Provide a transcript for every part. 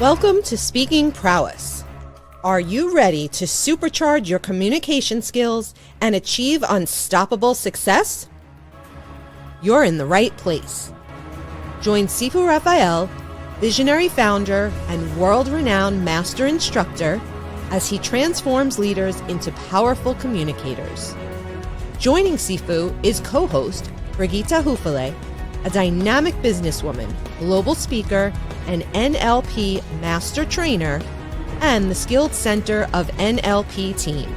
Welcome to Speaking Prowess. Are you ready to supercharge your communication skills and achieve unstoppable success? You're in the right place. Join Sifu Rafael, visionary founder and world-renowned master instructor, as he transforms leaders into powerful communicators. Joining Sifu is co-host Brigitte Hufele, a dynamic businesswoman, global speaker, and NLP master trainer, and the Skilled Center of NLP team.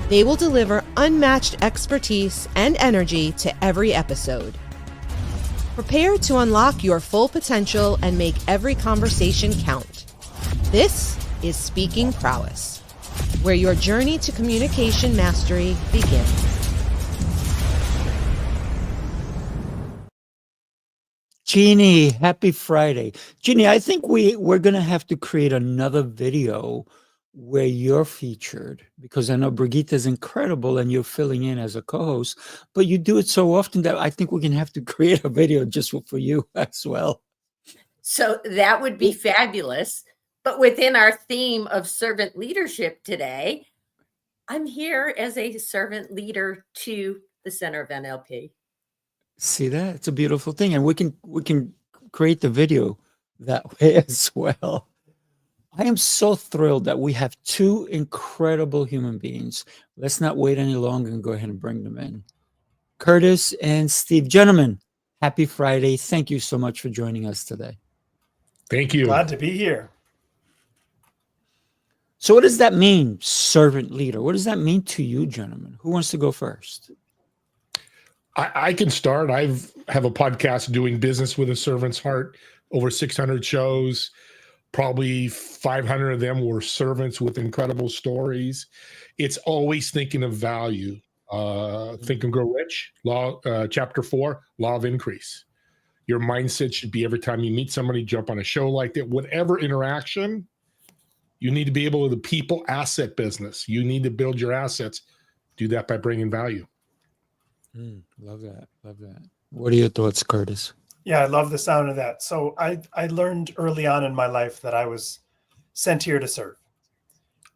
They will deliver unmatched expertise and energy to every episode. Prepare to unlock your full potential and make every conversation count. This is Speaking Prowess, where your journey to communication mastery begins. Jeanne, happy Friday. Jeanne, I think we're going to have to create another video where you're featured, because I know Brigitte is incredible and you're filling in as a co-host, but you do it so often that I think we're going to have to create a video just for you as well. So that would be fabulous. But within our theme of servant leadership today, I'm here as a servant leader to the Center of NLP. See that? It's a beautiful thing. And we can create the video that way as well. I am so thrilled that we have two incredible human beings. Let's not wait any longer and go ahead and bring them in. Curtis and Steve. Gentlemen, happy Friday. Thank you so much for joining us today. Thank you. Glad to be here. So what does that mean, servant leader? What does that mean to you, gentlemen? Who wants to go first? I can start. I have a podcast, Doing Business with a Servant's Heart, over 600 shows. Probably 500 of them were servants with incredible stories. It's always thinking of value. Think and Grow Rich, chapter 4, law of increase. Your mindset should be, every time you meet somebody, jump on a show like that, whatever interaction, you need to be able to, the people asset business. You need to build your assets. Do that by bringing value. Love that. Love that. What are your thoughts, Curtis? Yeah, I love the sound of that. So I learned early on in my life that I was sent here to serve.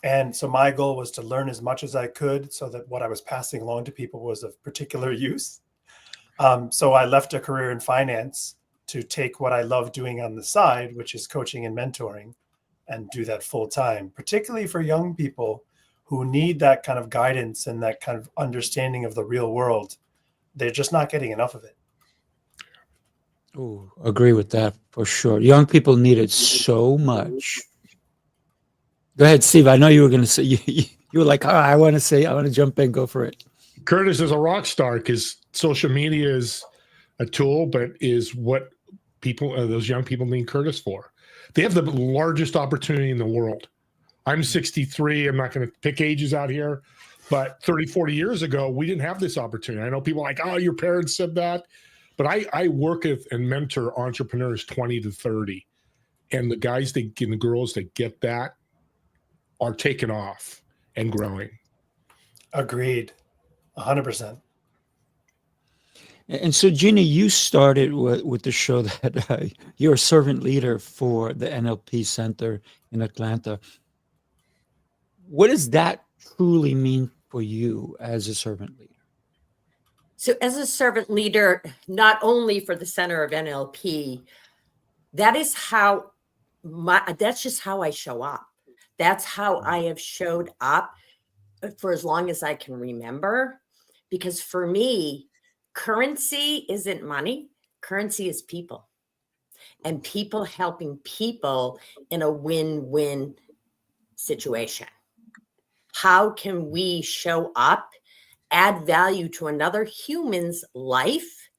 And so my goal was to learn as much as I could so that what I was passing along to people was of particular use. So I left a career in finance to take what I love doing on the side, which is coaching and mentoring, and do that full time, particularly for young people who need that kind of guidance and that kind of understanding of the real world. They're just not getting enough of it. Oh, agree with that for sure. Young people need it so much. Go ahead, Steve. I know you were going to say, you were like, oh, I want to jump in, go for it. Curtis is a rock star because social media is a tool, but is what people, those young people need Curtis for. They have the largest opportunity in the world. I'm 63. I'm not going to pick ages out here, but 30, 40 years ago, we didn't have this opportunity. I know people are like, oh, your parents said that. But I work with and mentor entrepreneurs 20 to 30. And the guys and the girls that get that are taking off and growing. Agreed. 100%. And so, Jeanne, you started with the show that you're a servant leader for the NLP Center in Atlanta. What does that truly mean for you as a servant leader? So as a servant leader, not only for the Center of NLP, that's just how I show up. That's how I have showed up for as long as I can remember. Because for me, currency isn't money. Currency is people. And people helping people in a win-win situation. How can we show up, add value to another human's life,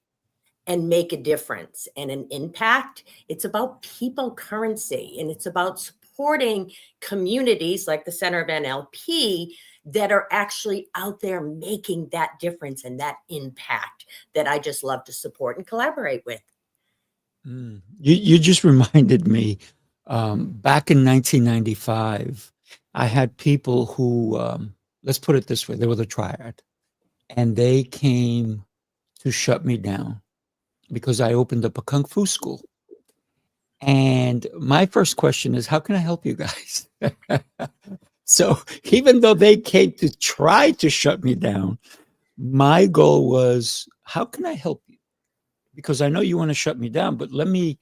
and make a difference and an impact? It's about people currency, and it's about supporting communities like the Center of NLP that are actually out there making that difference and that impact that I just love to support and collaborate with. You just reminded me, back in 1995, I had people who, let's put it this way, they were the triad, and they came to shut me down because I opened up a Kung Fu school. And my first question is, how can I help you guys? So even though they came to try to shut me down, my goal was, how can I help you? Because I know you want to shut me down, but let me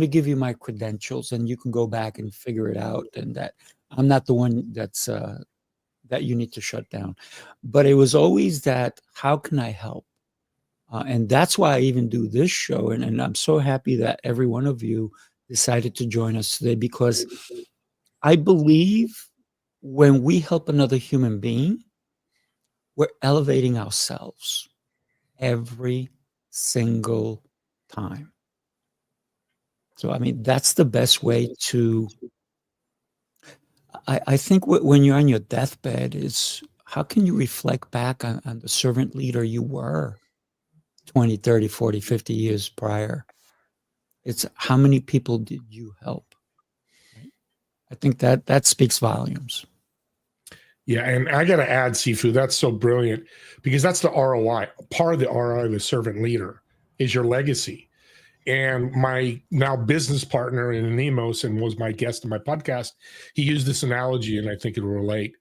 give you my credentials and you can go back and figure it out, and that I'm not the one that's that you need to shut down. But it was always that, how can I help? And that's why I even do this show. And I'm so happy that every one of you decided to join us today, because I believe when we help another human being, we're elevating ourselves every single time. So, I mean, that's the best way to, I think when you're on your deathbed is, how can you reflect back on the servant leader you were 20, 30, 40, 50 years prior? It's how many people did you help? Right? I think that speaks volumes. Yeah, and I got to add, Sifu, that's so brilliant, because that's the ROI. Part of the ROI of a servant leader is your legacy. And my now business partner in Anemos, and was my guest in my podcast, he used this analogy, and I think it'll relate.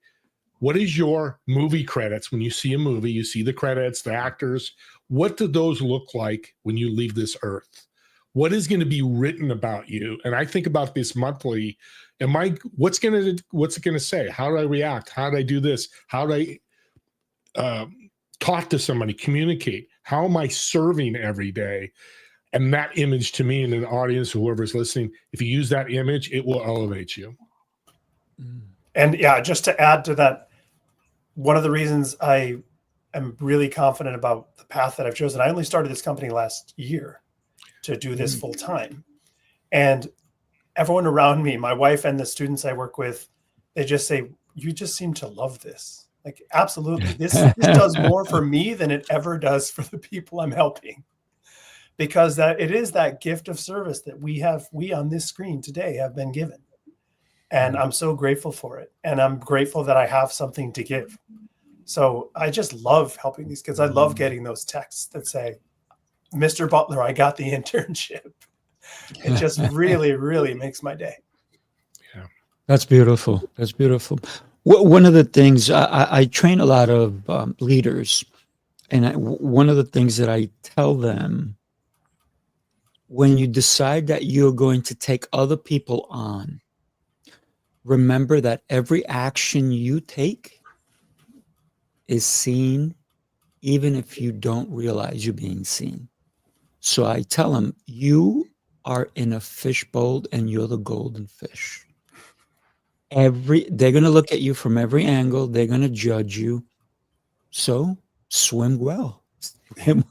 What is your movie credits? When you see a movie, you see the credits, the actors. What do those look like when you leave this earth? What is going to be written about you? And I think about this monthly. What's it going to say? How do I react? How do I do this? How do I talk to somebody, communicate? How am I serving every day? And that image, to me, and an audience, whoever's listening, if you use that image, it will elevate you. And yeah, just to add to that, one of the reasons I am really confident about the path that I've chosen, I only started this company last year to do this full time. And everyone around me, my wife and the students I work with, they just say, you just seem to love this. Like, absolutely. This does more for me than it ever does for the people I'm helping. Because that it is that gift of service that we on this screen today have been given. And I'm so grateful for it. And I'm grateful that I have something to give. So I just love helping these kids. I love getting those texts that say, Mr. Butler, I got the internship. It just really, really makes my day. Yeah, that's beautiful. That's beautiful. One of the things, I train a lot of leaders. And one of the things that I tell them, when you decide that you're going to take other people on, remember that every action you take is seen, even if you don't realize you're being seen. So I tell them, you are in a fishbowl and you're the golden fish. They're going to look at you from every angle. They're going to judge you. So swim well,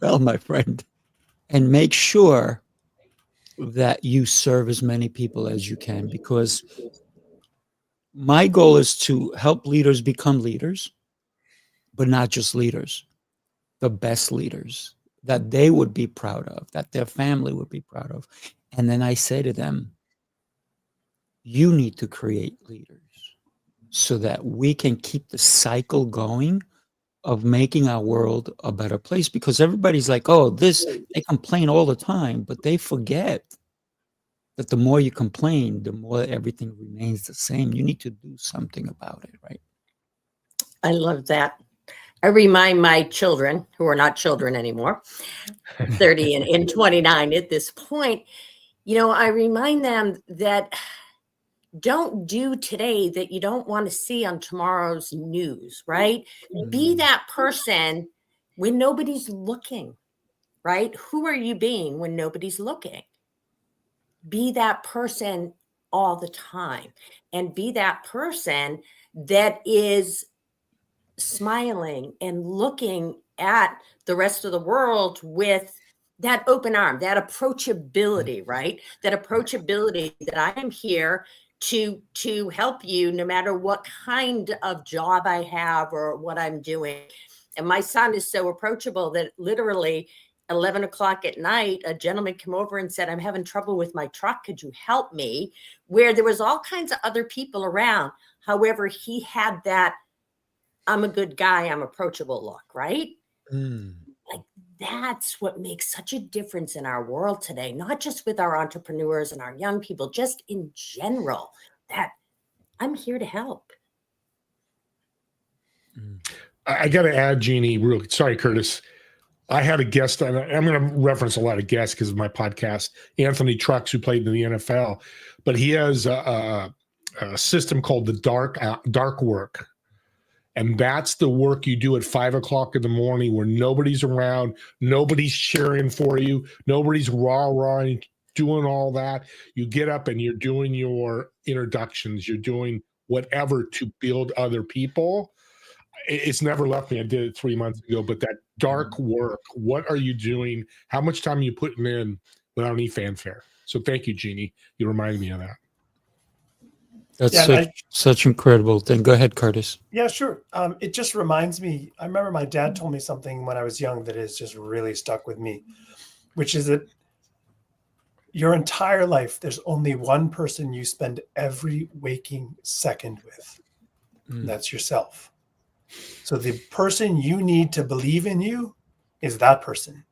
my friend, and make sure that you serve as many people as you can, because my goal is to help leaders become leaders, but not just leaders, the best leaders that they would be proud of, that their family would be proud of. And then I say to them, you need to create leaders so that we can keep the cycle going of making our world a better place. Because everybody's like, oh, they complain all the time, but they forget that the more you complain, the more everything remains the same. You need to do something about it, right? I love that. I remind my children, who are not children anymore, 30 and 29 at this point, I remind them that don't do today that you don't want to see on tomorrow's news, right? Be that person when nobody's looking, right? Who are you being when nobody's looking? Be that person all the time, and be that person that is smiling and looking at the rest of the world with that open arm, that approachability, right? That approachability that I am here to help you no matter what kind of job I have or what I'm doing. And my son is so approachable that literally 11 o'clock at night, a gentleman came over and said, I'm having trouble with my truck. Could you help me? Where there was all kinds of other people around. However, he had that I'm a good guy, I'm approachable look, right? Like that's what makes such a difference in our world today, not just with our entrepreneurs and our young people, just in general, that I'm here to help. I got to add, Jeannie, sorry, Curtis. I had a guest, and I'm going to reference a lot of guests because of my podcast, Anthony Trucks, who played in the NFL, but he has a system called the dark work. And that's the work you do at 5 o'clock in the morning where nobody's around, nobody's cheering for you, nobody's rah-rahing, doing all that. You get up and you're doing your introductions, you're doing whatever to build other people. It's never left me. I did it 3 months ago, but that dark work, what are you doing? How much time are you putting in without any fanfare? So thank you, Jeannie. You reminded me of that. That's such incredible thing. Go ahead, Curtis. Yeah, sure. It just reminds me, I remember my dad told me something when I was young that has just really stuck with me, which is that your entire life, there's only one person you spend every waking second with. And that's yourself. So the person you need to believe in you is that person.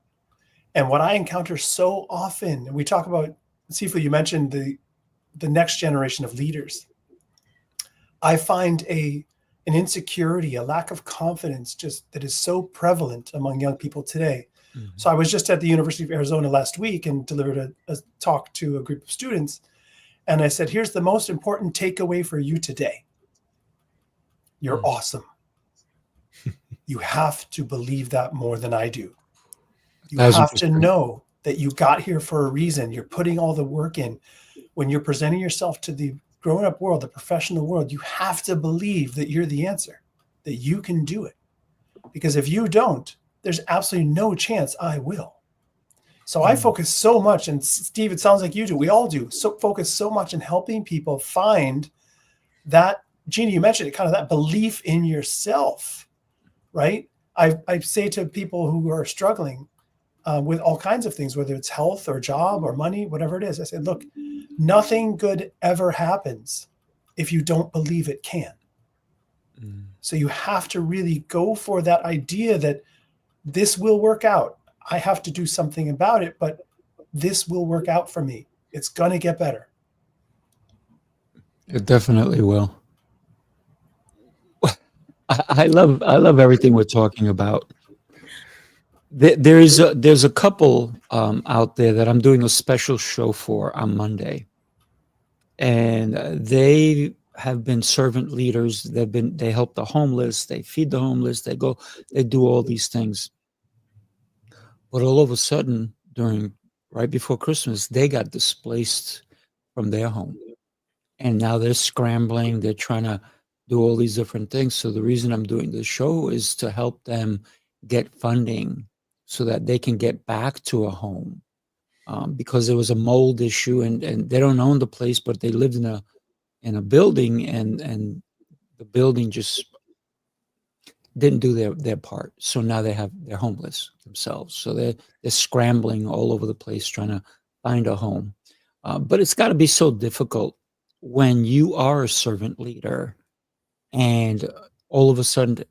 And what I encounter so often, and we talk about, Sifu, you mentioned the next generation of leaders. I find an insecurity, a lack of confidence just that is so prevalent among young people today. Mm-hmm. So I was just at the University of Arizona last week and delivered a talk to a group of students. And I said, here's the most important takeaway for you today. You're awesome. You have to believe that more than I do. You have to know that you got here for a reason. You're putting all the work in. When you're presenting yourself to the grown-up world, the professional world, you have to believe that you're the answer, that you can do it. Because if you don't, there's absolutely no chance I will. So I focus so much, and Steve, it sounds like you do, we all do, so focus so much in helping people find that, Jeannie, you mentioned it, kind of that belief in yourself, right? I say to people who are struggling with all kinds of things, whether it's health or job or money, whatever it is, I say, look, nothing good ever happens if you don't believe it can. So you have to really go for that idea that this will work out. I have to do something about it, but this will work out for me. It's going to get better. It definitely will. I love everything we're talking about. There's a couple out there that I'm doing a special show for on Monday, and they have been servant leaders. They help the homeless, they feed the homeless, they do all these things. But all of a sudden, right before Christmas, they got displaced from their home, and now they're scrambling. They're trying to do all these different things. So the reason I'm doing this show is to help them get funding so that they can get back to a home, because there was a mold issue, and they don't own the place, but they lived in a building, and the building just didn't do their part. So now they're homeless themselves. So they're scrambling all over the place trying to find a home. But it's got to be so difficult when you are a servant leader and all of a sudden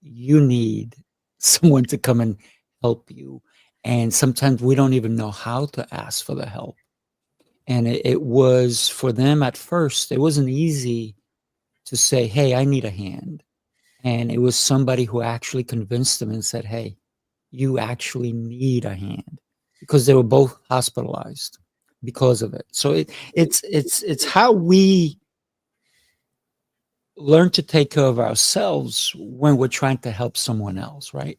you need someone to come and help you. And sometimes we don't even know how to ask for the help. And it was, for them at first, it wasn't easy to say, hey, I need a hand. And it was somebody who actually convinced them and said, hey, you actually need a hand, because they were both hospitalized because of it. So it's how we learn to take care of ourselves when we're trying to help someone else, right?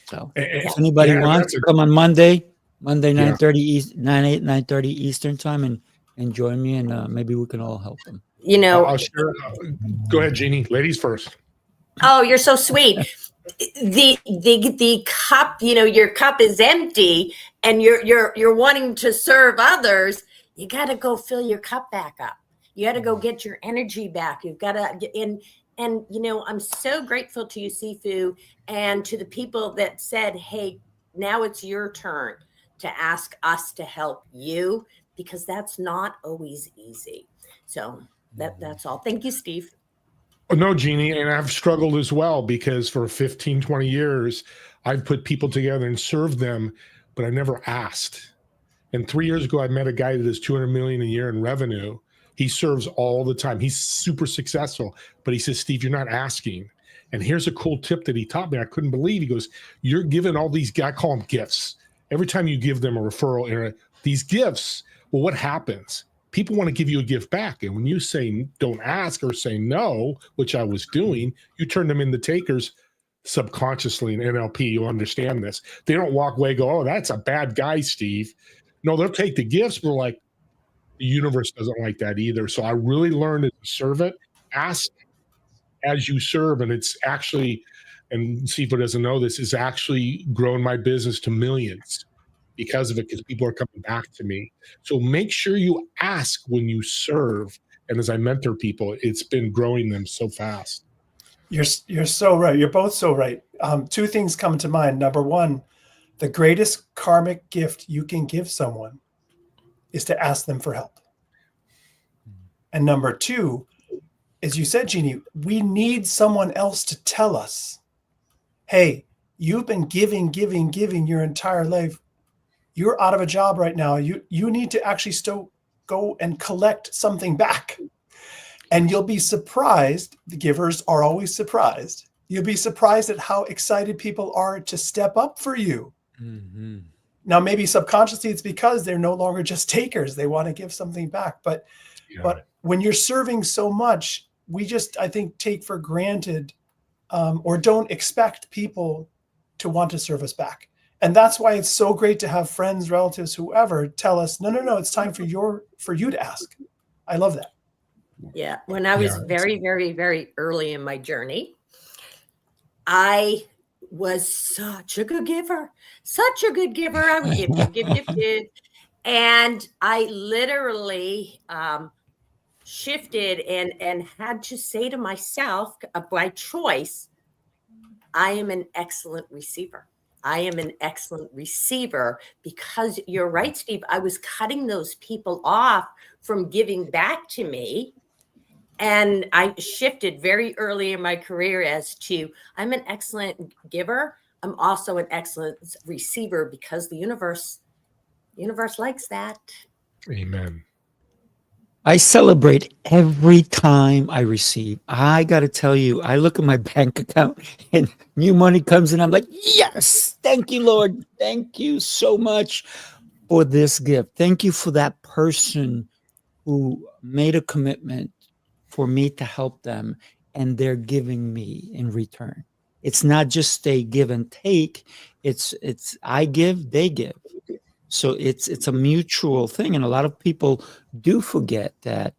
So if anybody wants to come on Monday 9:30 Eastern time and join me, and maybe we can all help them. You know, I'll share. Go ahead, Jeannie. Ladies first. Oh, you're so sweet. The cup, your cup is empty, and you're wanting to serve others. You got to go fill your cup back up. You got to go get your energy back. You've got to, and I'm so grateful to you, Sifu, and to the people that said, hey, now it's your turn to ask us to help you, because that's not always easy. So that's all. Thank you, Steve. Oh, no, Jeannie, and I've struggled as well because for 15, 20 years, I've put people together and served them, but I never asked. And 3 years ago, I met a guy that does 200 million a year in revenue. He serves all the time. He's super successful, but he says, Steve, you're not asking. And here's a cool tip that he taught me. I couldn't believe. He goes, you're giving all these guys, I call them gifts. Every time you give them a referral, these gifts, well, what happens? People want to give you a gift back. And when you say don't ask or say no, which I was doing, you turn them into takers subconsciously in NLP. You'll understand this. They don't walk away, go, oh, that's a bad guy, Steve. No, they'll take the gifts, but like the universe doesn't like that either. So I really learned as a servant, ask as you serve. And it's actually, and Sifu doesn't know this, is actually grown my business to millions because of it, because people are coming back to me. So make sure you ask when you serve. And as I mentor people, it's been growing them so fast. You're so right. You're both so right. Two things come to mind. Number one, the greatest karmic gift you can give someone is to ask them for help. And number two, as you said, Jeannie, we need someone else to tell us, hey, you've been giving your entire life. You're out of a job right now. You need to actually still go and collect something back. And you'll be surprised. The givers are always surprised. You'll be surprised at how excited people are to step up for you. Mm-hmm. Now, maybe subconsciously it's because they're no longer just takers. They want to give something back. But when you're serving so much, we just, I think, take for granted or don't expect people to want to serve us back. And that's why it's so great to have friends, relatives, whoever tell us, no, it's time for you to ask. I love that. Yeah. When I was very, very, very early in my journey, I was such a good giver. I would give. And I literally shifted and had to say to myself by choice, I am an excellent receiver. Because you're right, Steve. I was cutting those people off from giving back to me. And I shifted very early in my career as to I'm an excellent giver. I'm also an excellent receiver because the universe likes that. Amen. I celebrate every time I receive. I got to tell you, I look at my bank account and new money comes in. I'm like, yes, thank you, Lord. Thank you so much for this gift. Thank you for that person who made a commitment for me to help them, and they're giving me in return. It's not just a give and take. It's I give, they give. So it's a mutual thing. And a lot of people do forget that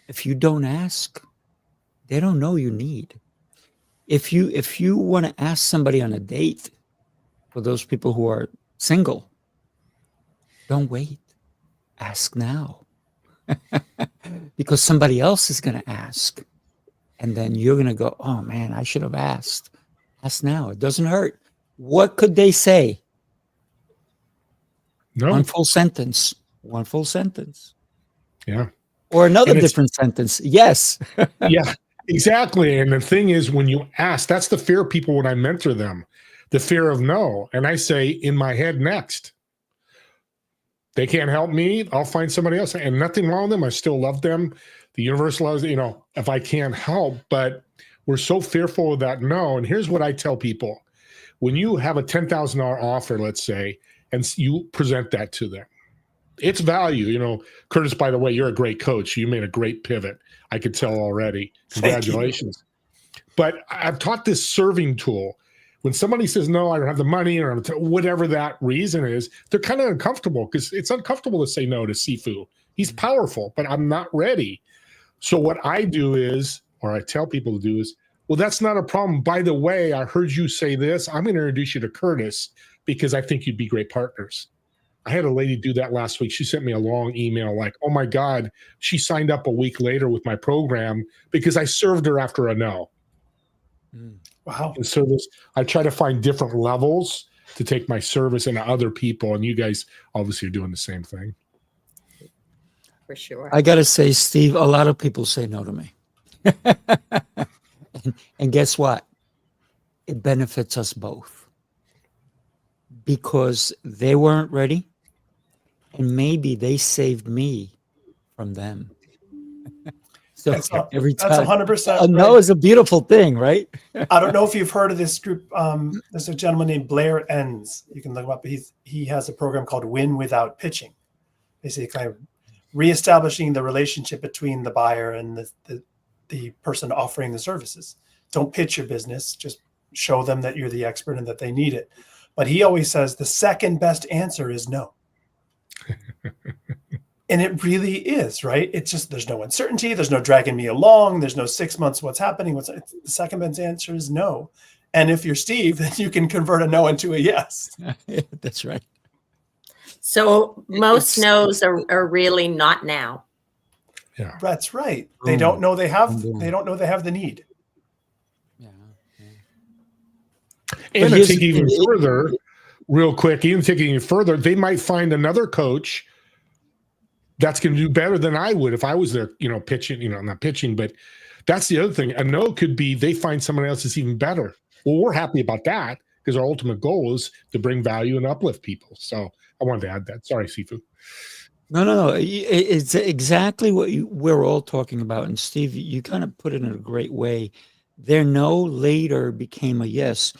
if you don't ask, they don't know you need. If you want to ask somebody on a date, for those people who are single, don't wait. Ask now. Because somebody else is going to ask. And then you're going to go, oh man, I should have asked. Ask now. It doesn't hurt. What could they say? No. One full sentence. Yeah. Or another different sentence. Yes. Yeah, exactly. And the thing is, when you ask, that's the fear of people when I mentor them, the fear of no. And I say in my head, next. They can't help me. I'll find somebody else. And nothing wrong with them. I still love them. The universe loves, if I can't help. But we're so fearful of that no. And here's what I tell people. When you have a $10,000 offer, let's say, and you present that to them, it's value. Curtis, by the way, you're a great coach. You made a great pivot. I could tell already. Congratulations. But I've taught this serving tool. When somebody says, no, I don't have the money or whatever that reason is, they're kind of uncomfortable because it's uncomfortable to say no to Sifu. He's powerful, but I'm not ready. So what I do is, or I tell people to do is, well, that's not a problem. By the way, I heard you say this. I'm going to introduce you to Curtis because I think you'd be great partners. I had a lady do that last week. She sent me a long email like, oh my God, she signed up a week later with my program because I served her after a no. Wow. And so I try to find different levels to take my service into other people. And you guys obviously are doing the same thing. For sure. I got to say, Steve, a lot of people say no to me. And guess what? It benefits us both because they weren't ready, and maybe they saved me from them. So every That's time, 100% no right. is a beautiful thing, right? I don't know if you've heard of this group. There's a gentleman named Blair Enns. You can look him up. He has a program called Win Without Pitching. Basically, kind of reestablishing the relationship between the buyer and the person offering the services. Don't pitch your business. Just show them that you're the expert and that they need it. But he always says the second best answer is no. And it really is, right? It's just, there's no uncertainty. There's no dragging me along. There's no 6 months. What's happening? The second best answer is no. And if you're Steve, then you can convert a no into a yes. That's right. So most no's are really not now. Yeah, That's right. They don't know they have the need. Yeah. and to take even further, real quick, they might find another coach that's going to do better than I would if I was there, pitching, not pitching, but that's the other thing. A no could be they find someone else that's even better. Well, we're happy about that because our ultimate goal is to bring value and uplift people. So I wanted to add that. Sorry, Sifu. No. It's exactly what we're all talking about. And Steve, you kind of put it in a great way. Their no later became a yes.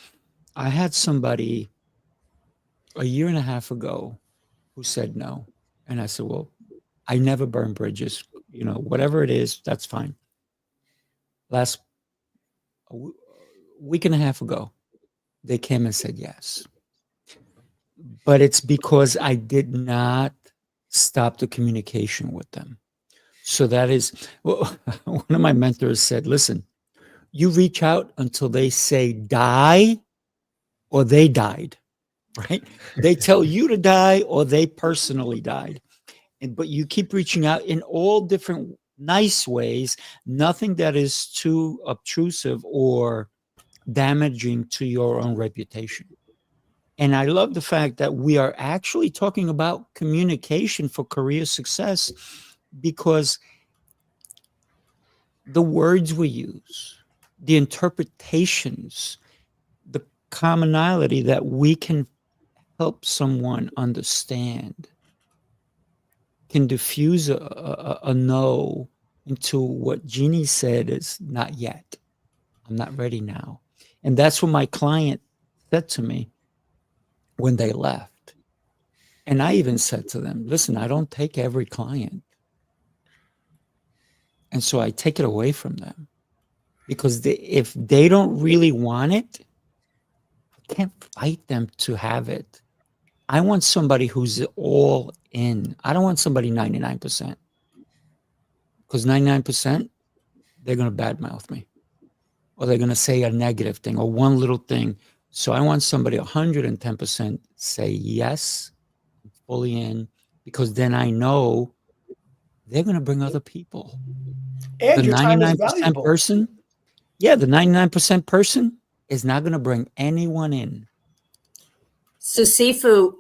I had somebody a year and a half ago who said no. And I said, well, I never burn bridges. Whatever it is, that's fine. Last week and a half ago, they came and said yes. But it's because I did not stop the communication with them. So that is, one of my mentors said, listen, you reach out until they say die or they died, right? They tell you to die or they personally died. But you keep reaching out in all different nice ways, nothing that is too obtrusive or damaging to your own reputation. And I love the fact that we are actually talking about communication for career success because the words we use, the interpretations, the commonality that we can help someone understand can diffuse a no into what Jeanne said is not yet. I'm not ready now. And that's what my client said to me when they left. And I even said to them, listen, I don't take every client. And so I take it away from them because if they don't really want it, I can't fight them to have it. I want somebody who's all in. I don't want somebody 99%. Because 99%, they're going to badmouth me. Or they're going to say a negative thing or one little thing. So I want somebody 110% say yes, fully in, because then I know they're going to bring other people. And the your time is 99% valuable. person, the 99% person is not going to bring anyone in. So Sifu,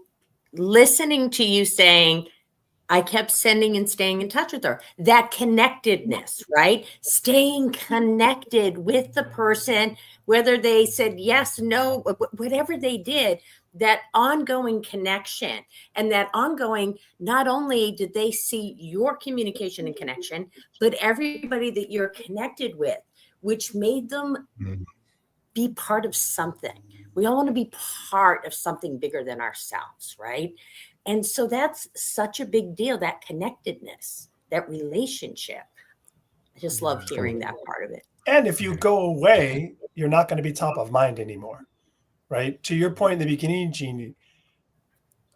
listening to you saying, I kept sending and staying in touch with her. That connectedness, right? Staying connected with the person, whether they said yes, no, whatever they did, that ongoing connection and that ongoing, not only did they see your communication and connection, but everybody that you're connected with, which made them be part of something. We all want to be part of something bigger than ourselves, right? And so that's such a big deal, that connectedness, that relationship. I just love hearing that part of it. And if you go away, you're not going to be top of mind anymore, right? To your point in the beginning, Jeanne,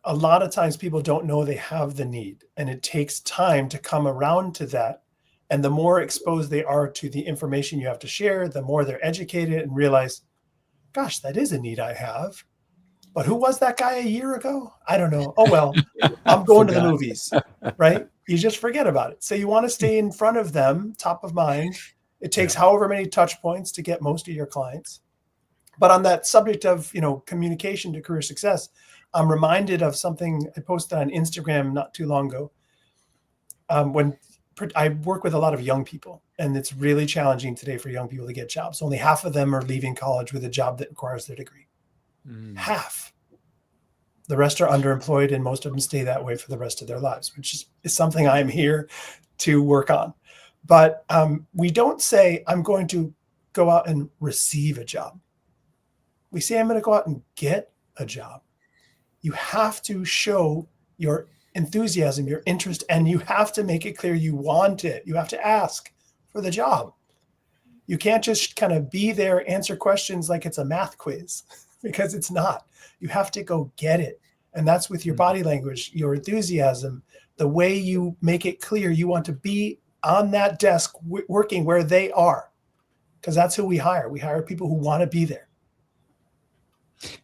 a lot of times people don't know they have the need, and it takes time to come around to that. And the more exposed they are to the information you have to share, the more they're educated and realize, gosh, that is a need I have. But who was that guy a year ago? I don't know. Oh, well, I'm going to the movies, right? You just forget about it. So you want to stay in front of them, top of mind. It takes however many touch points to get most of your clients. But on that subject of, communication to career success, I'm reminded of something I posted on Instagram not too long ago. When I work with a lot of young people, and it's really challenging today for young people to get jobs. Only half of them are leaving college with a job that requires their degree. Half. The rest are underemployed, and most of them stay that way for the rest of their lives, which is something I'm here to work on. But we don't say, I'm going to go out and receive a job. We say, I'm going to go out and get a job. You have to show your enthusiasm, your interest, and you have to make it clear you want it. You have to ask for the job. You can't just kind of be there, answer questions like it's a math quiz, because it's not. You have to go get it. And that's with your body language, your enthusiasm, the way you make it clear you want to be on that desk working where they are, because that's who we hire. We hire people who want to be there.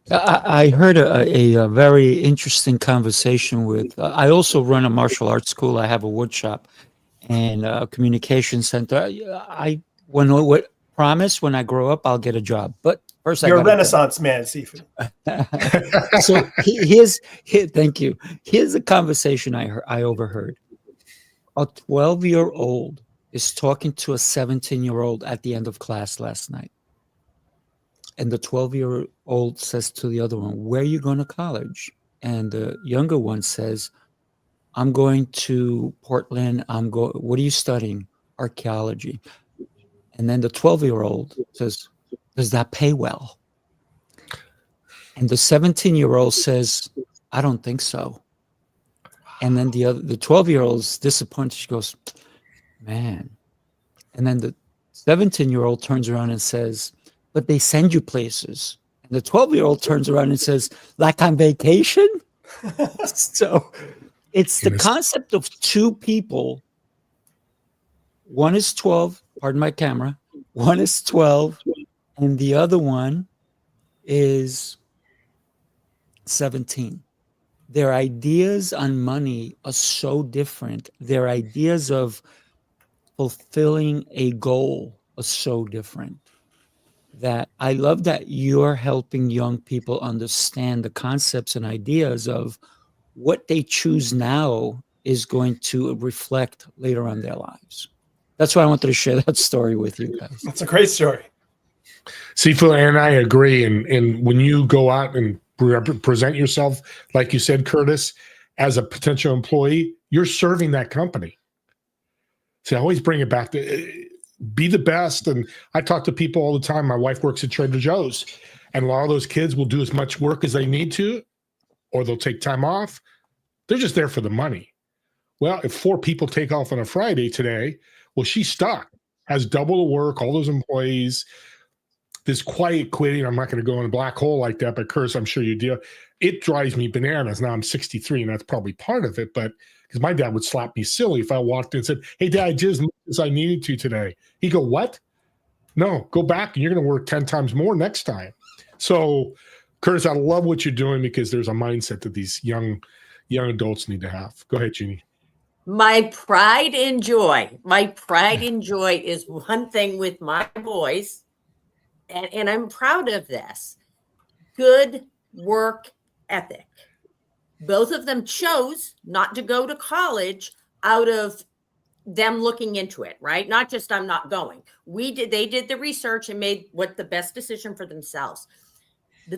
I heard a very interesting conversation with, I also run a martial arts school. I have a wood shop and a communication center. I promise when I grow up, I'll get a job. But first, You're a Renaissance man, Sifu. So thank you. Here's a conversation I overheard. A 12-year-old is talking to a 17-year-old at the end of class last night. And the 12-year-old says to the other one, where are you going to college? And the younger one says, I'm going to Portland. What are you studying? Archaeology. And then the 12-year-old says, does that pay well? And the 17-year-old says, I don't think so. And then the 12-year-old's disappointed. She goes, man. And then the 17-year-old turns around and says, but they send you places. And the 12-year-old turns around and says, like on vacation? So it's the concept of two people. One is 12, pardon my camera. One is 12, and the other one is 17. Their ideas on money are so different. Their ideas of fulfilling a goal are so different. That I love that you're helping young people understand the concepts and ideas of what they choose now is going to reflect later on their lives. That's why I wanted to share that story with you guys. That's a great story. Sifu and I agree. And when you go out and present yourself, like you said, Curtis, as a potential employee, you're serving that company. So I always bring it back to be the best. And I talk to people all the time. My wife works at Trader Joe's, and a lot of those kids will do as much work as they need to, or they'll take time off. They're just there for the money. Well, if 4 people take off on a Friday today, well, she's stuck, has double the work, all those employees, this quiet quitting. I'm not going to go in a black hole like that, but Curtis, I'm sure you do. It drives me bananas. Now I'm 63, and that's probably part of it, but because my dad would slap me silly if I walked in and said, hey, Dad, I did as much as I needed to today. He'd go, what? No, go back and you're going to work 10 times more next time. So, Curtis, I love what you're doing because there's a mindset that these young adults need to have. Go ahead, Jeannie. My pride and joy is one thing with my boys, and I'm proud of this. Good work ethic. Both of them chose not to go to college out of them looking into it, right? Not just I'm not going. They did the research and made what the best decision for themselves.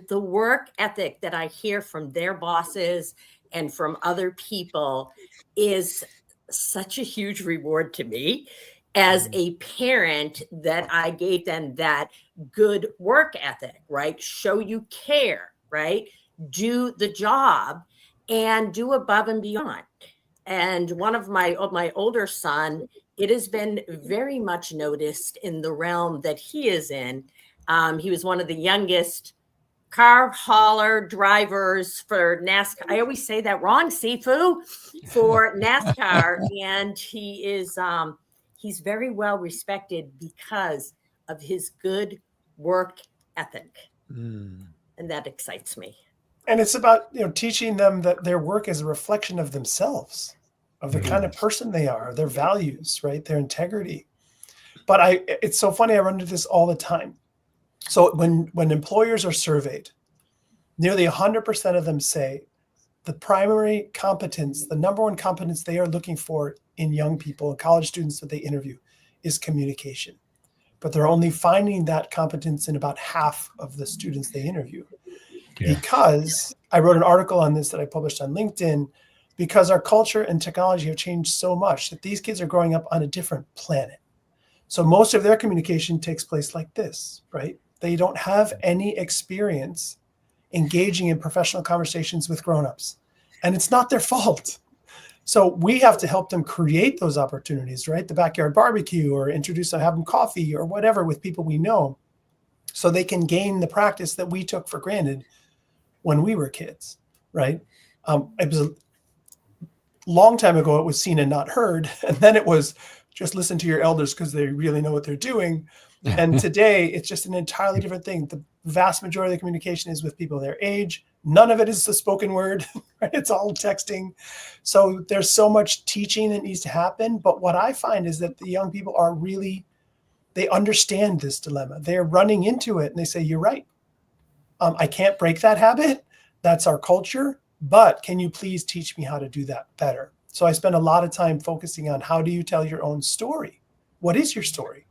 The work ethic that I hear from their bosses and from other people is such a huge reward to me as a parent, that I gave them that good work ethic, right? Show you care, right? Do the job and do above and beyond. And one of my older son, it has been very much noticed in the realm that he is in. He was one of the youngest car hauler drivers for NASCAR. I always say that wrong, Sifu, for NASCAR. And he is, he's very well respected because of his good work ethic. And that excites me. And it's about, teaching them that their work is a reflection of themselves, of the kind of person they are, their values, right? Their integrity. But it's so funny. I run into this all the time. So when employers are surveyed, nearly 100% of them say the primary competence, the number one competence they are looking for in young people and college students that they interview is communication. But they're only finding that competence in about half of the students they interview. Yeah. Because I wrote an article on this that I published on LinkedIn, because our culture and technology have changed so much that these kids are growing up on a different planet. So most of their communication takes place like this, right? They don't have any experience engaging in professional conversations with grownups, and it's not their fault. So we have to help them create those opportunities, right? The backyard barbecue, or introduce them, have them coffee or whatever with people we know, so they can gain the practice that we took for granted when we were kids, right? It was a long time ago, it was seen and not heard. And then it was just listen to your elders because they really know what they're doing. And today it's just an entirely different thing. The vast majority of the communication is with people their age. None of it is the spoken word, right? It's all texting. So there's so much teaching that needs to happen. But what I find is that the young people are really, they understand this dilemma. They're running into it and they say, you're right. I can't break that habit. That's our culture. But can you please teach me how to do that better? So I spend a lot of time focusing on how do you tell your own story? What is your story?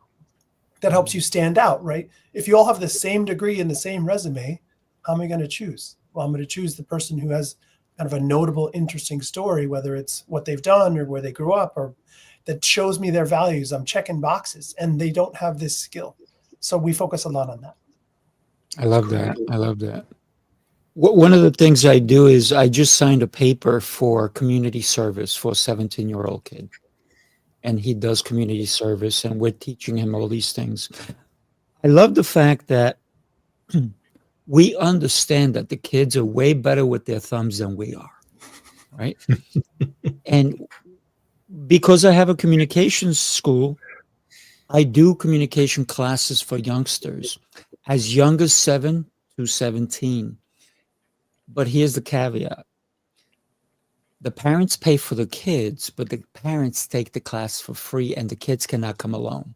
That helps you stand out, right? If you all have the same degree and the same resume, how am I going to choose? Well, I'm going to choose the person who has kind of a notable, interesting story, whether it's what they've done or where they grew up, or that shows me their values. I'm checking boxes, and they don't have this skill. So we focus a lot on that. I love that. I love that. One of the things I do is I just signed a paper for community service for a 17-year-old kid. And he does community service, and we're teaching him all these things. I love the fact that we understand that the kids are way better with their thumbs than we are, right? And because I have a communications school, I do communication classes for youngsters as young as 7 to 17. But here's the caveat. The parents pay for the kids, but the parents take the class for free, and the kids cannot come alone.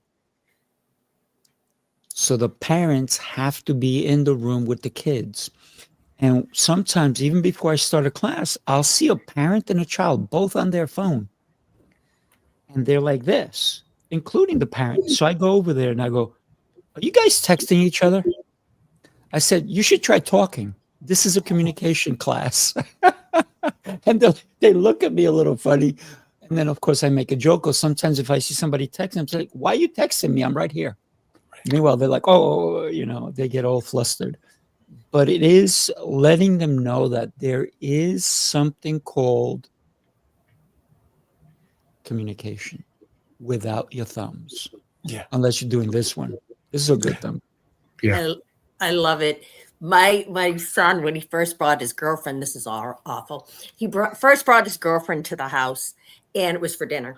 So the parents have to be in the room with the kids. And sometimes, even before I start a class, I'll see a parent and a child both on their phone. And they're like this, including the parent. So I go over there and I go, are you guys texting each other? I said, you should try talking. This is a communication class. And they look at me a little funny. And then, of course, I make a joke. Or sometimes if I see somebody texting, I'm like, why are you texting me? I'm right here. Meanwhile, they're like, oh, they get all flustered. But it is letting them know that there is something called communication without your thumbs. Yeah. Unless you're doing this one. This is a good thumb. Yeah. I love it. My son, when he first brought his girlfriend, this is awful. He first brought his girlfriend to the house, and it was for dinner.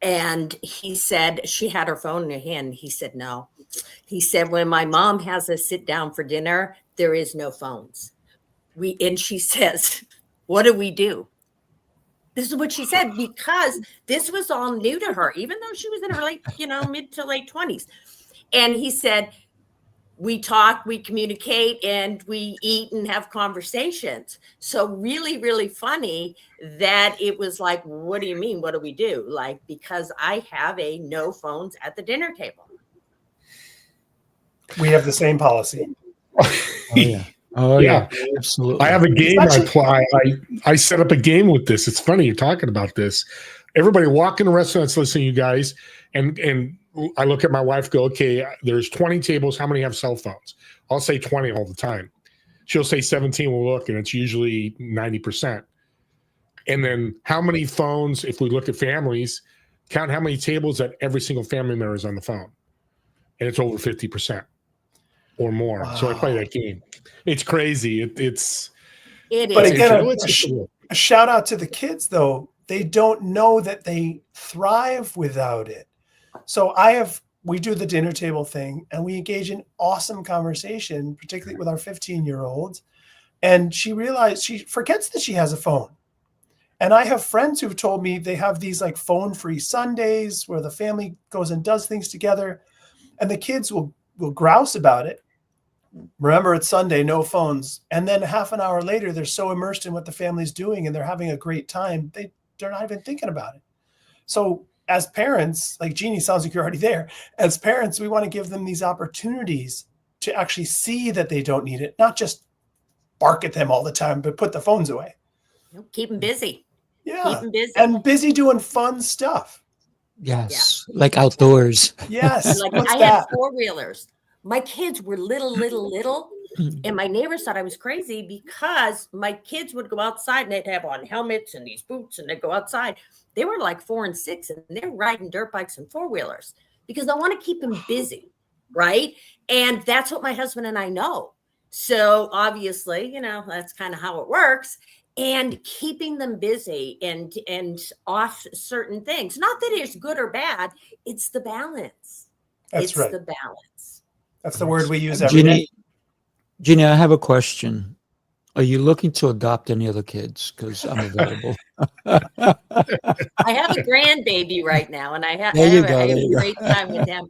And he said she had her phone in her hand. He said, no. He said, when my mom has us sit down for dinner, there is no phones. And she says, what do we do? This is what she said, because this was all new to her, even though she was in her mid to late 20s. And he said, we talk, we communicate, and we eat and have conversations. So really, really funny that it was like, what do you mean? What do we do? Like, because I have a no phones at the dinner table. We have the same policy. Oh yeah, absolutely. I have a game I set up a game with this. It's funny you're talking about this. Everybody walk in the restaurants listening to you guys, and I look at my wife, go, okay, there's 20 tables. How many have cell phones? I'll say 20 all the time. She'll say 17. We'll look, and it's usually 90%. And then how many phones, if we look at families, count how many tables that every single family member is on the phone. And it's over 50% or more. Wow. So I play that game. It's crazy. It is. But again, a shout out to the kids, though. They don't know that they thrive without it. So we do the dinner table thing, and we engage in awesome conversation, particularly with our 15-year-old. And she forgets that she has a phone. And I have friends who've told me they have these like phone-free Sundays where the family goes and does things together, and the kids will grouse about it. Remember, it's Sunday, no phones. And then half an hour later, they're so immersed in what the family's doing and they're having a great time, they're not even thinking about it. So as parents, like Jeannie, sounds like you're already there. As parents, we want to give them these opportunities to actually see that they don't need it, not just bark at them all the time, but put the phones away. Keep them busy. Keep Yeah. them busy. And busy doing fun stuff. Yes. Like outdoors. Yes. Like What's I that? had four-wheelers. My kids were little, and my neighbors thought I was crazy because my kids would go outside and they'd have on helmets and these boots and they'd go outside. They were like 4 and 6 and they're riding dirt bikes and four-wheelers because I want to keep them busy, right? And that's what my husband and I know. So obviously, you know, that's kind of how it works. And keeping them busy and off certain things. Not that it's good or bad. It's the balance. That's right. The balance. That's the word we use every day. Jeannie, I have a question. Are you looking to adopt any other kids? Because I'm available. I have a grandbaby right now, and I have a great time with him.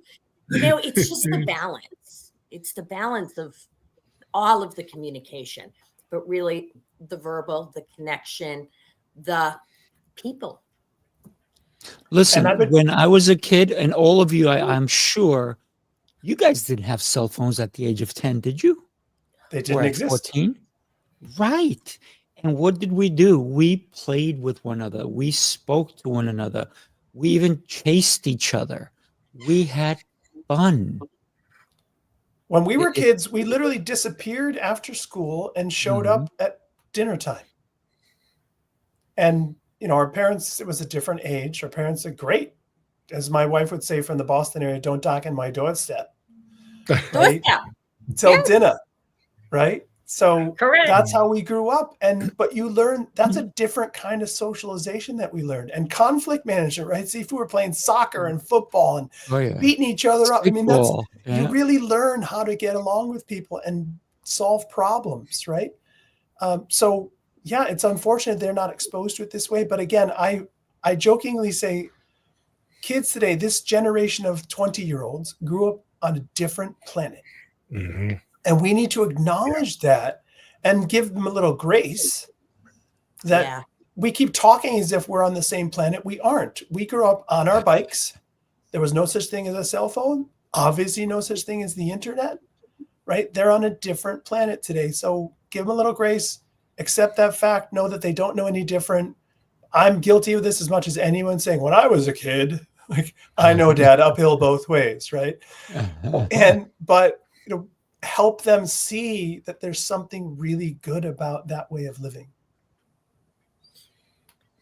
You know, it's just the balance. It's the balance of all of the communication, but really the verbal, the connection, the people. Listen, when I was a kid, and all of you, I'm sure, you guys didn't have cell phones at the age of 10, did you? They didn't exist. 14? Right. And what did we do? We played with one another. We spoke to one another. We even chased each other. We had fun. When we were kids, we literally disappeared after school and showed up at dinner time. And, you know, our parents, it was a different age. Our parents said, great. As my wife would say from the Boston area, don't dock in my doorstep. Right? Till dinner. Right? So correct. That's how we grew up. But you learn, that's a different kind of socialization that we learned. And conflict management, right? See, if we were playing soccer and football and beating each other up, I mean, you really learn how to get along with people and solve problems, right? So yeah, it's unfortunate they're not exposed to it this way. But again, I jokingly say kids today, this generation of 20-year-olds grew up on a different planet. Mm-hmm. And we need to acknowledge that and give them a little grace that we keep talking as if we're on the same planet. We aren't. We grew up on our bikes. There was no such thing as a cell phone. Obviously, no such thing as the internet, right? They're on a different planet today. So give them a little grace, accept that fact, know that they don't know any different. I'm guilty of this as much as anyone saying, when I was a kid, like, I know, Dad, uphill both ways, right? But, you know, help them see that there's something really good about that way of living.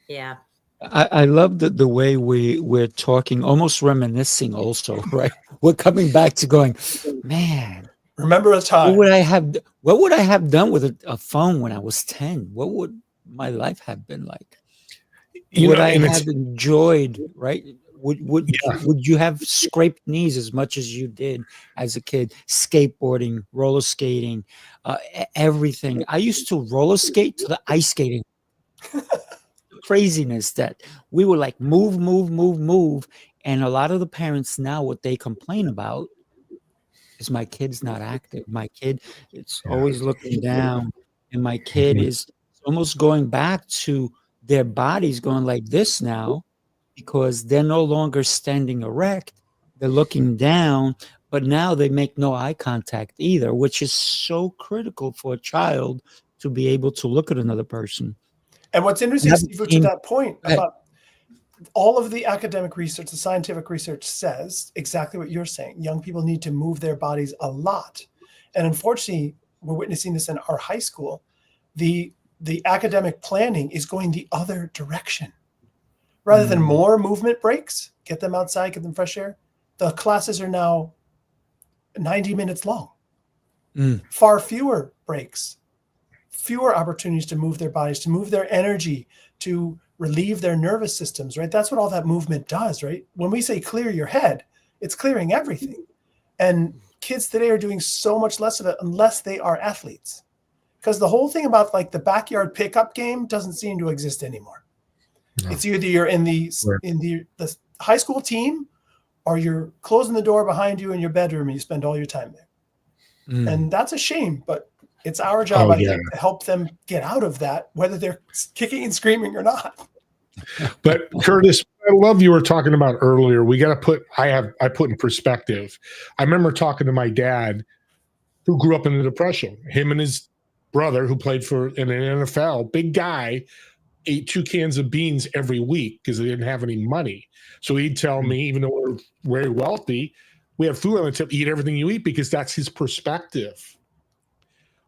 Yeah. I love the way we're talking, almost reminiscing also, right? We're coming back to going, man, remember a time. What would I have done with a phone when I was 10? What would my life have been like? Would I have enjoyed, right? Would you have scraped knees as much as you did as a kid? Skateboarding, roller skating, everything. I used to roller skate to the ice skating. Craziness that we were like move. And a lot of the parents now, what they complain about is my kid's not active. My kid, it's always looking down. And my kid is almost going back to their bodies going like this now, because they're no longer standing erect. They're looking down, but now they make no eye contact either, which is so critical for a child to be able to look at another person. And what's interesting, Steve, to that point about all of the academic research, the scientific research says exactly what you're saying. Young people need to move their bodies a lot. And unfortunately, we're witnessing this in our high school. The academic planning is going the other direction. Rather than more movement breaks, get them outside, get them fresh air, the classes are now 90 minutes long. Far fewer breaks, fewer opportunities to move their bodies, to move their energy, to relieve their nervous systems, right? That's what all that movement does, right? When we say clear your head, it's clearing everything. And kids today are doing so much less of it unless they are athletes. Because the whole thing about like the backyard pickup game doesn't seem to exist anymore. No. It's either you're in the high school team or you're closing the door behind you in your bedroom and you spend all your time there. And that's a shame, but it's our job, I think, to help them get out of that, whether they're kicking and screaming or not. But Curtis, I love you were talking about earlier. We got to put, I put in perspective. I remember talking to my dad who grew up in the Depression. Him and his brother who played in an NFL, big guy, ate 2 cans of beans every week because they didn't have any money. So he'd tell me, even though we're very wealthy, we have food on the tip, eat everything you eat, because that's his perspective.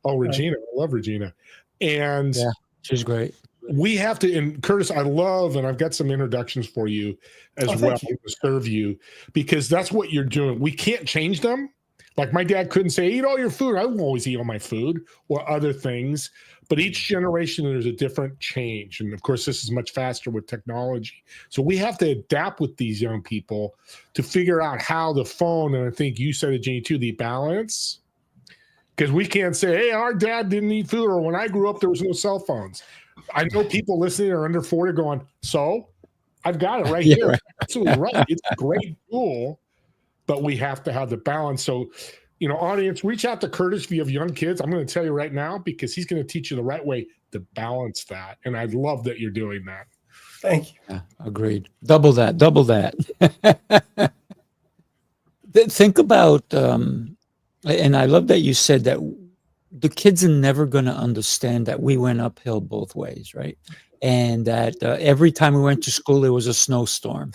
Oh, Regina. I love Regina. And Yeah, she's great. we have to, and Curtis, I love, and I've got some introductions for you as well to serve you, because that's what you're doing. We can't change them. Like my dad couldn't say, eat all your food. I won't always eat all my food or other things. But each generation, there's a different change. And of course, this is much faster with technology. So we have to adapt with these young people to figure out how the phone, and I think you said it, Jeannie, too, the balance. Because we can't say, hey, our dad didn't eat food, or when I grew up, there was no cell phones. I know people listening are under 40 going, so I've got it right here. Right. Absolutely right. It's a great tool, but we have to have the balance. So, you know, audience, reach out to Curtis if you have young kids. I'm going to tell you right now, because he's going to teach you the right way to balance that. And I love that you're doing that. Thank you. Yeah, agreed. Double that. Think about, and I love that you said that the kids are never going to understand that we went uphill both ways, right? And that every time we went to school, it was a snowstorm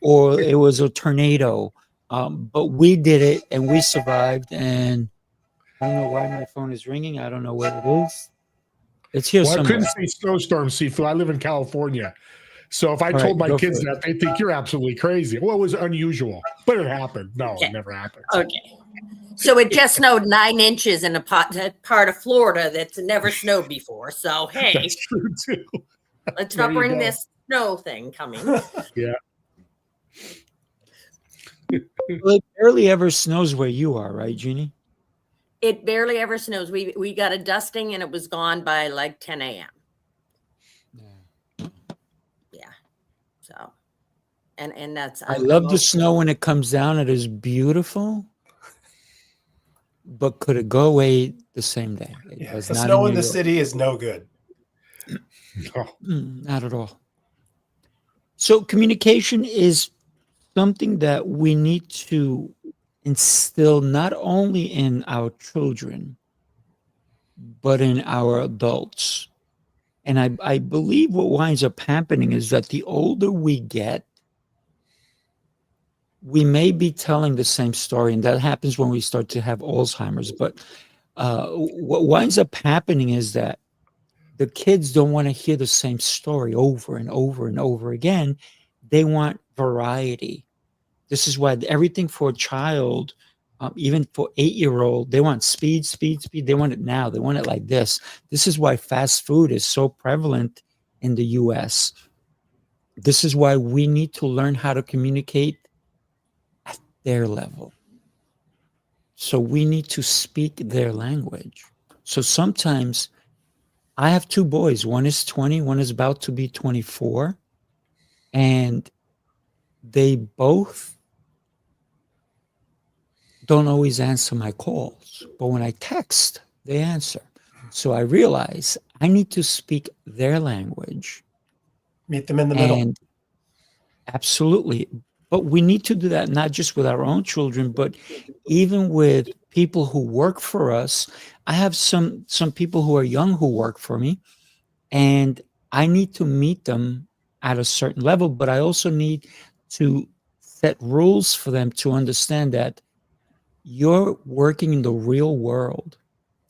or it was a tornado. But we did it and we survived. And I don't know why my phone is ringing. I don't know what it is. It's here somewhere. I couldn't say snowstorm, Sifu. I live in California. So if I told my kids that, they think you're absolutely crazy. Well, it was unusual, but it happened. No, it never happened. Okay. So it just snowed 9 inches in a part of Florida that's never snowed before. So, hey, that's true too. Let's not bring this snow thing coming. Yeah. Well, it barely ever snows where you are, right, Jeannie? It barely ever snows. We got a dusting and it was gone by like 10 a.m. Yeah. So, and that's. I love the snow when it comes down. It is beautiful. But could it go away the same day? The snow in the city is no good. No. Not at all. So communication is something that we need to instill not only in our children, but in our adults. And I believe what winds up happening is that the older we get, we may be telling the same story, and that happens when we start to have Alzheimer's. But what winds up happening is that the kids don't want to hear the same story over and over and over again. They want variety. This is why everything for a child, even for 8-year-old, they want speed. They want it now. They want it like this. This is why fast food is so prevalent in the US. This is why we need to learn how to communicate at their level. So we need to speak their language. So sometimes I have 2 boys. One is 20, one is about to be 24. And they both don't always answer my calls. But when I text, they answer. So I realize I need to speak their language. Meet them in the middle. And absolutely. But we need to do that not just with our own children, but even with people who work for us. I have some people who are young who work for me, and I need to meet them at a certain level, but I also need to set rules for them to understand that you're working in the real world.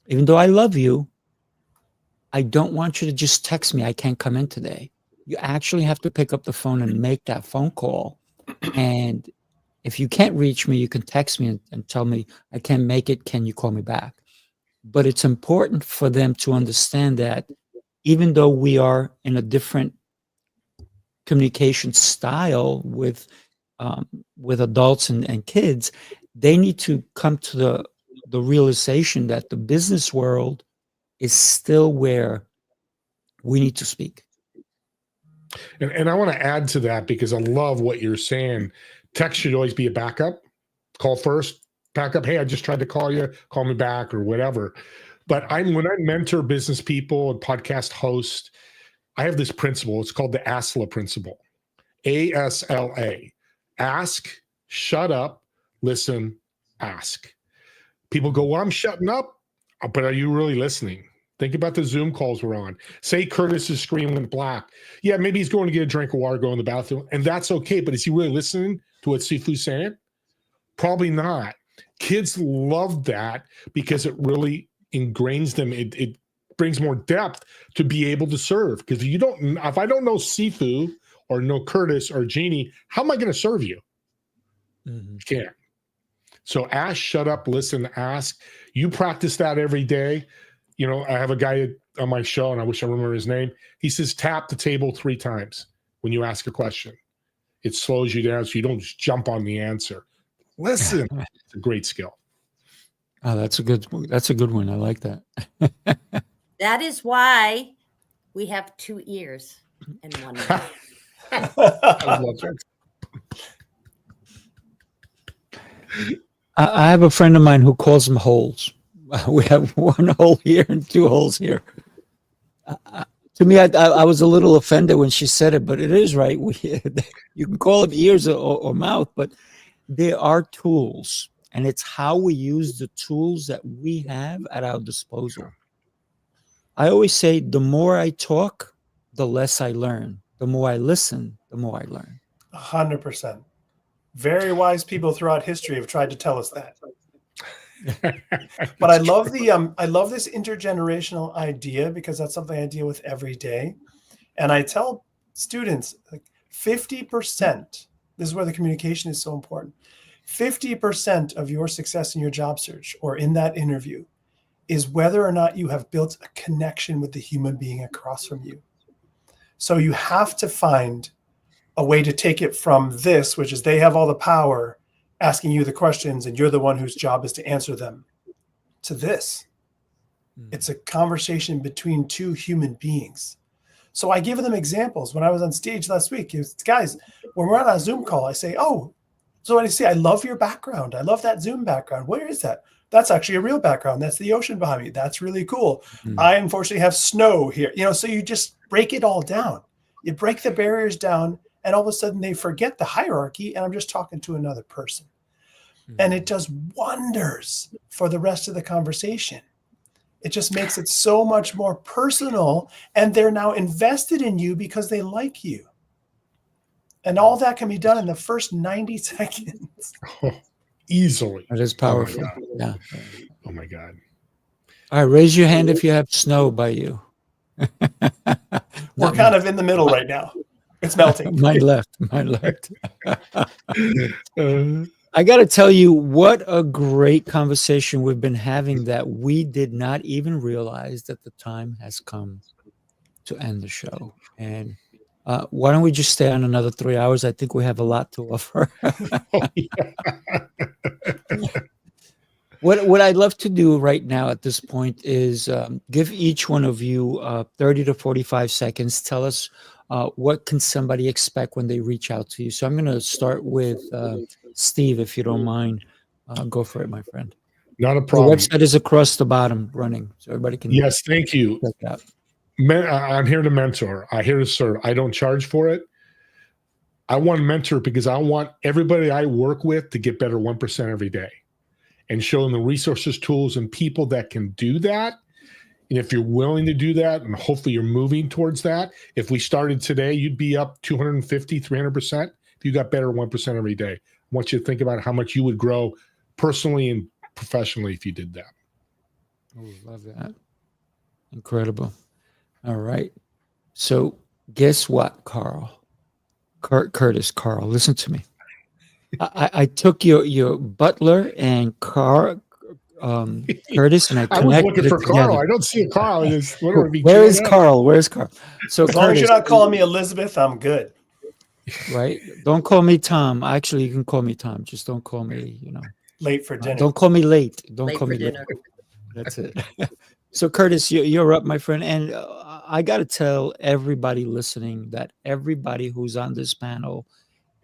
Even though I love you, I don't want you to just text me, I can't come in today. You actually have to pick up the phone and make that phone call. And if you can't reach me, you can text me and tell me, I can't make it. Can you call me back? But it's important for them to understand that even though we are in a different communication style with adults and kids, they need to come to the realization that the business world is still where we need to speak. And I want to add to that, because I love what you're saying. Text should always be a backup. Call first, backup. Hey, I just tried to call you, call me back or whatever. But when I mentor business people and podcast hosts, I have this principle. It's called the ASLA principle. ASLA. Ask, shut up, listen, ask. People go, well, I'm shutting up, but are you really listening? Think about the Zoom calls we're on. Say Curtis is screaming black. Yeah, maybe he's going to get a drink of water, go in the bathroom, and that's okay. But is he really listening to what Sifu's saying? Probably not. Kids love that because it really ingrains them. It brings more depth to be able to serve. Because if I don't know Sifu or know Curtis or Jeannie, how am I going to serve you? Mhm. Can't. So ask, shut up, listen, ask. You practice that every day. You know, I have a guy on my show, and I wish I remember his name. He says, tap the table 3 times when you ask a question. It slows you down so you don't just jump on the answer. Listen. It's a great skill. Oh, that's a good one. I like that. That is why we have 2 ears and 1 mouth. I love that. I have a friend of mine who calls them holes. We have 1 hole here and 2 holes here. To me, I was a little offended when she said it, but it is right. You can call them ears or mouth, but they are tools, and it's how we use the tools that we have at our disposal. I always say the more I talk, the less I learn. The more I listen, the more I learn. 100%. Very wise people throughout history have tried to tell us that. But I love this intergenerational idea, because that's something I deal with every day. And I tell students, like 50%, this is where the communication is so important. 50% of your success in your job search or in that interview is whether or not you have built a connection with the human being across from you. So you have to find a way to take it from this, which is they have all the power, asking you the questions, and you're the one whose job is to answer them, to this. It's a conversation between 2 human beings. So I give them examples. When I was on stage last week, guys, when we're on a Zoom call, I say, oh, so I say, I love your background. I love that Zoom background. Where is that? That's actually a real background. That's the ocean behind me. That's really cool. I unfortunately have snow here. So you just break it all down. You break the barriers down, and all of a sudden they forget the hierarchy, and I'm just talking to another person. And it does wonders for the rest of the conversation. It just makes it so much more personal, and they're now invested in you because they like you. And all that can be done in the first 90 seconds. Easily. That is powerful. Yeah. Oh my God. All right, raise your hand if you have snow by you. We're kind of in the middle right now. It's melting. Mine left. I got to tell you, what a great conversation we've been having, that we did not even realize that the time has come to end the show. And why don't we just stay on another 3 hours? I think we have a lot to offer. What I'd love to do right now at this point is give each one of you 30 to 45 seconds. Tell us what can somebody expect when they reach out to you. So I'm going to start with Steve, if you don't mind. Go for it, my friend. Not a problem. The website is across the bottom running, so everybody can. Yes, thank you. Check it out. I'm here to mentor. I'm here to serve. I don't charge for it. I want to mentor because I want everybody I work with to get better 1% every day, and show them the resources, tools, and people that can do that. And if you're willing to do that, and hopefully you're moving towards that, if we started today, you'd be up 250, 300% if you got better 1% every day. I want you to think about how much you would grow personally and professionally if you did that. Oh, love that. Incredible. All right. So guess what, Carl? Curtis, Carl, listen to me. I took your butler and Curtis, and I connected. I was looking for Carl. Together. I don't see a Carl. Where is Carl? Where's Carl? So as long as you're not calling me Elizabeth, I'm good. Right? Don't call me Tom. Actually, you can call me Tom. Just don't call me, late for dinner. Don't call me late. Don't Late call for me dinner. late. That's it. So Curtis, you're up, my friend. And I got to tell everybody listening that everybody who's on this panel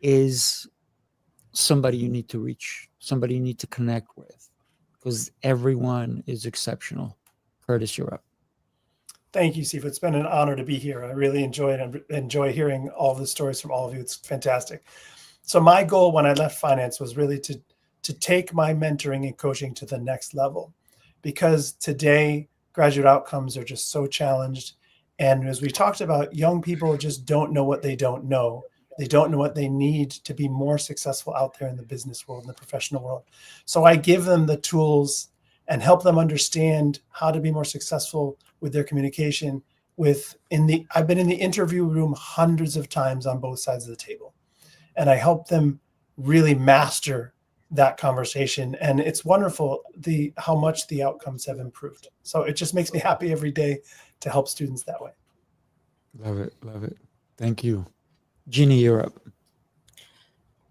is somebody you need to reach, somebody you need to connect with, because everyone is exceptional. Curtis, you're up. Thank you, Sifu. It's been an honor to be here. I really enjoy it and enjoy hearing all the stories from all of you. It's fantastic. So my goal when I left finance was really to take my mentoring and coaching to the next level, because today graduate outcomes are just so challenged. And as we talked about, young people just don't know what they don't know. They don't know what they need to be more successful out there in the business world, in the professional world. So I give them the tools and help them understand how to be more successful with their communication. I've been in the interview room hundreds of times on both sides of the table, and I help them really master that conversation. And it's wonderful how much the outcomes have improved. So it just makes me happy every day to help students that way. Love it. Love it. Thank you. Jeanne, you're up.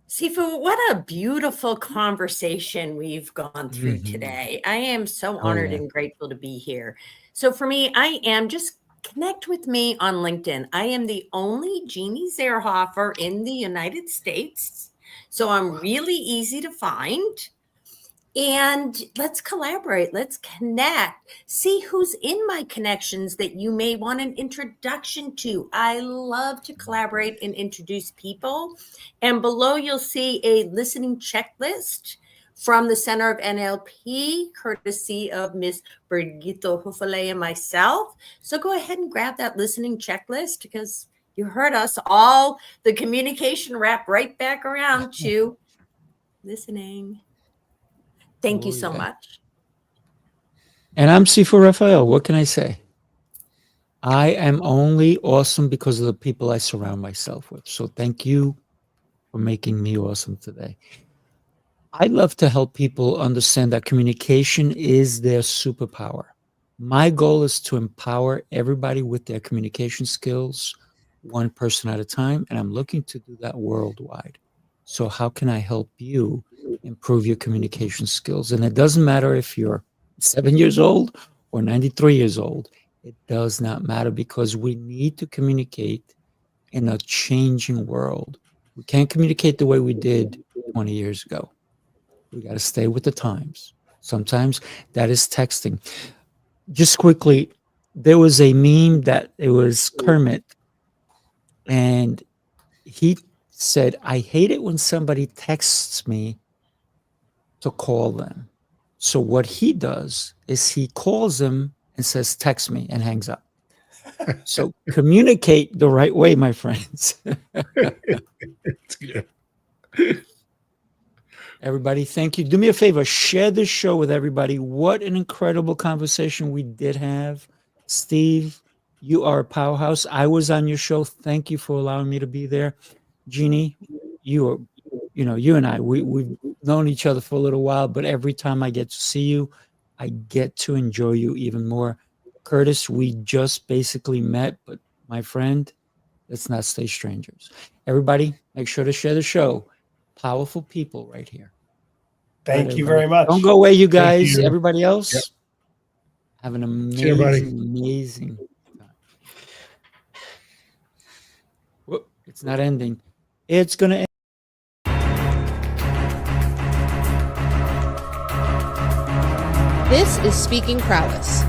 Sifu, what a beautiful conversation we've gone through today. I am so honored and grateful to be here. So for me, just connect with me on LinkedIn. I am the only Jeanne Zierhoffer in the United States. So I'm really easy to find. And let's collaborate. Let's connect. See who's in my connections that you may want an introduction to. I love to collaborate and introduce people. And below you'll see a listening checklist from the Center of NLP, courtesy of Miss Brigitte Hufele and myself. So go ahead and grab that listening checklist, because you heard us all, the communication wrap right back around to listening. Thank you so much. And I'm Sifu Rafael. What can I say? I am only awesome because of the people I surround myself with. So thank you for making me awesome today. I love to help people understand that communication is their superpower. My goal is to empower everybody with their communication skills, one person at a time, and I'm looking to do that worldwide. So how can I help you improve your communication skills? And it doesn't matter if you're 7 years old or 93 years old. It does not matter, because we need to communicate in a changing world. We can't communicate the way we did 20 years ago. We got to stay with the times. Sometimes that is texting. Just quickly, there was a meme that it was Kermit, and he said, I hate it when somebody texts me to call them. So what he does is he calls them and says, text me, and hangs up. So communicate the right way, my friends. It's good. Everybody, thank you. Do me a favor, share this show with everybody. What an incredible conversation we did have. Steve, you are a powerhouse. I was on your show. Thank you for allowing me to be there. Jeanne, you and I, we've known each other for a little while, but every time I get to see you, I get to enjoy you even more. Curtis, we just basically met, but my friend, let's not stay strangers. Everybody, make sure to share the show. Powerful people right here. Thank you very much. Don't go away, you guys. you. Everybody else, Yep. have an See you, buddy. amazing time. Whoop, it's not ending. It's going to end. This is Speaking Prowess,